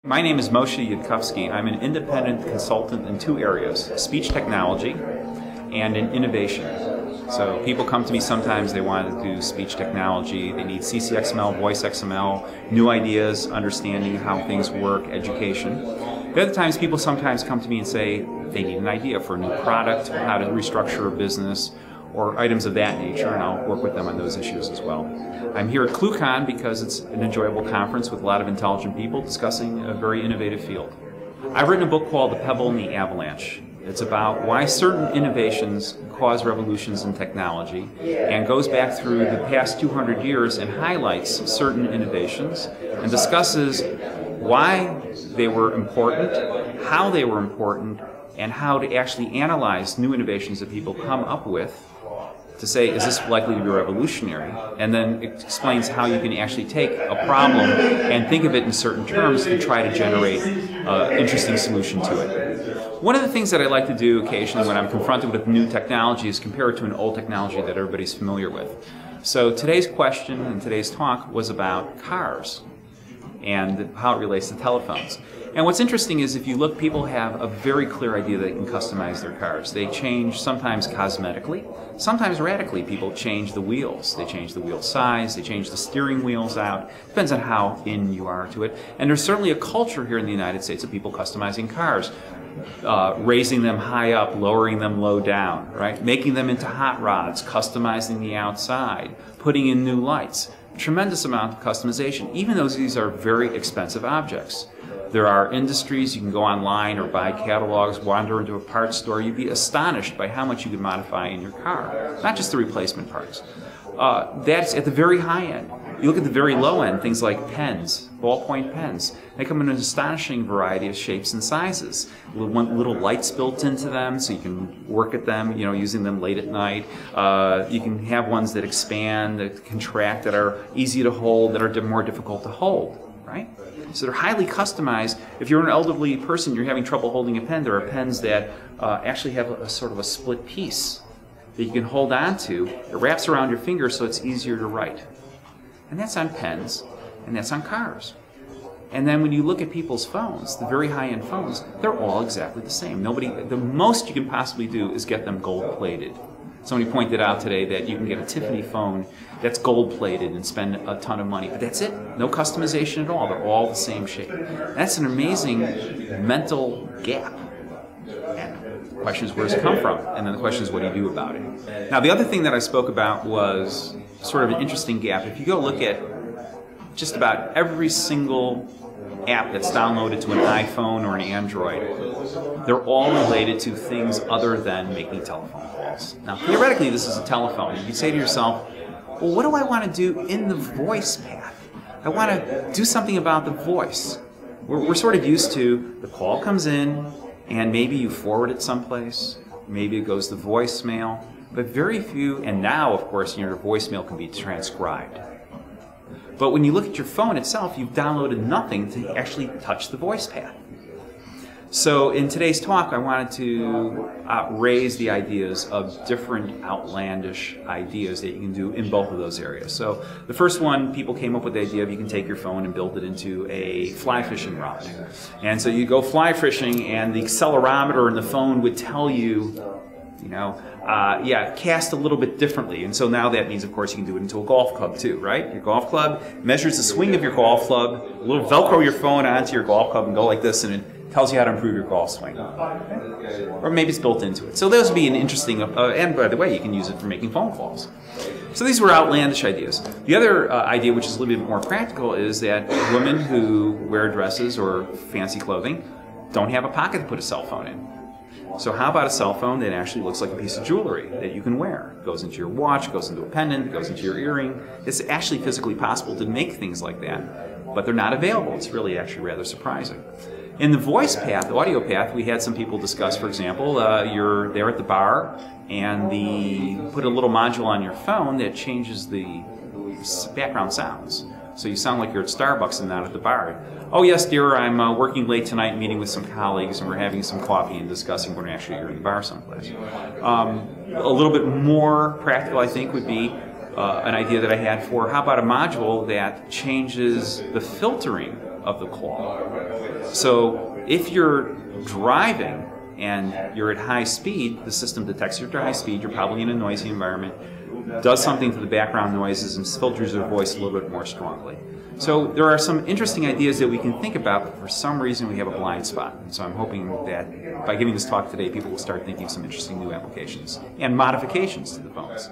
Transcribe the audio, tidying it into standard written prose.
My name is Moshe Yudkowsky. I'm an independent consultant in two areas, speech technology and in innovation. So people come to me sometimes, they want to do speech technology, they need CCXML, voice XML, new ideas, understanding how things work, education. The other times people sometimes come to me and say they need an idea for a new product, how to restructure a business, or items of that nature, and I'll work with them on those issues as well. I'm here at ClueCon because it's an enjoyable conference with a lot of intelligent people discussing a very innovative field. I've written a book called The Pebble and the Avalanche. It's about why certain innovations cause revolutions in technology and goes back through the past 200 years and highlights certain innovations and discusses why they were important, how they were important, and how to actually analyze new innovations that people come up with to say, is this likely to be revolutionary? And then it explains how you can actually take a problem and think of it in certain terms and try to generate an interesting solution to it. One of the things that I like to do occasionally when I'm confronted with new technology is compare it to an old technology that everybody's familiar with. So today's question and today's talk was about cars and how it relates to telephones. And what's interesting is if you look, people have a very clear idea they can customize their cars. They change sometimes cosmetically, sometimes radically. People change the wheels. They change the wheel size, they change the steering wheels out. Depends on how in you are to it. And there's certainly a culture here in the United States of people customizing cars. Raising them high up, lowering them low down, right? Making them into hot rods, customizing the outside, putting in new lights. Tremendous amount of customization, even though these are very expensive objects. There are industries, you can go online or buy catalogs, wander into a parts store, you'd be astonished by how much you could modify in your car, not just the replacement parts. That's at the very high end. You look at the very low end, things like pens, ballpoint pens. They come in an astonishing variety of shapes and sizes. Little lights built into them so you can work at them, using them late at night. You can have ones that expand, that contract, that are easy to hold, that are more difficult to hold, right? So they're highly customized. If you're an elderly person, you're having trouble holding a pen, there are pens that actually have a sort of a split piece that you can hold on to. It wraps around your finger so it's easier to write. And that's on pens, and that's on cars. And then when you look at people's phones, the very high-end phones, they're all exactly the same. The most you can possibly do is get them gold-plated. Somebody pointed out today that you can get a Tiffany phone that's gold-plated and spend a ton of money, but that's it. No customization at all. They're all the same shape. That's an amazing mental gap. And the question is, where does it come from? And then the question is, what do you do about it? Now, the other thing that I spoke about was sort of an interesting gap. If you go look at just about every single app that's downloaded to an iPhone or an Android, they're all related to things other than making telephone calls. Now, theoretically, this is a telephone. You say to yourself, well, what do I want to do in the voice path? I want to do something about the voice. We're sort of used to the call comes in, and maybe you forward it someplace, maybe it goes to voicemail, but very few, and now, of course, your voicemail can be transcribed. But when you look at your phone itself, you've downloaded nothing to actually touch the voice path. So in today's talk, I wanted to raise the ideas of different outlandish ideas that you can do in both of those areas. So the first one, people came up with the idea of you can take your phone and build it into a fly fishing rod. And so you go fly fishing, and the accelerometer in the phone would tell you, cast a little bit differently. And so now that means, of course, you can do it into a golf club too, right? Your golf club measures the swing of your golf club, a little Velcro your phone onto your golf club and go like this, and it tells you how to improve your golf swing. Or maybe it's built into it. So those would be an interesting, and by the way, you can use it for making phone calls. So these were outlandish ideas. The other idea, which is a little bit more practical, is that women who wear dresses or fancy clothing don't have a pocket to put a cell phone in. So how about a cell phone that actually looks like a piece of jewelry that you can wear? It goes into your watch, goes into a pendant, it goes into your earring. It's actually physically possible to make things like that, but they're not available. It's really actually rather surprising. In the voice path, the audio path, we had some people discuss, for example, you're there at the bar and put a little module on your phone that changes the background sounds. So you sound like you're at Starbucks and not at the bar. Oh yes, dear, I'm working late tonight, meeting with some colleagues, and we're having some coffee and discussing when actually you're in the bar someplace. A little bit more practical, I think, would be an idea that I had for how about a module that changes the filtering of the call. So if you're driving and you're at high speed, the system detects you're at high speed, you're probably in a noisy environment, does something to the background noises and filters your voice a little bit more strongly. So there are some interesting ideas that we can think about, but for some reason we have a blind spot. And so I'm hoping that by giving this talk today, people will start thinking of some interesting new applications and modifications to the phones.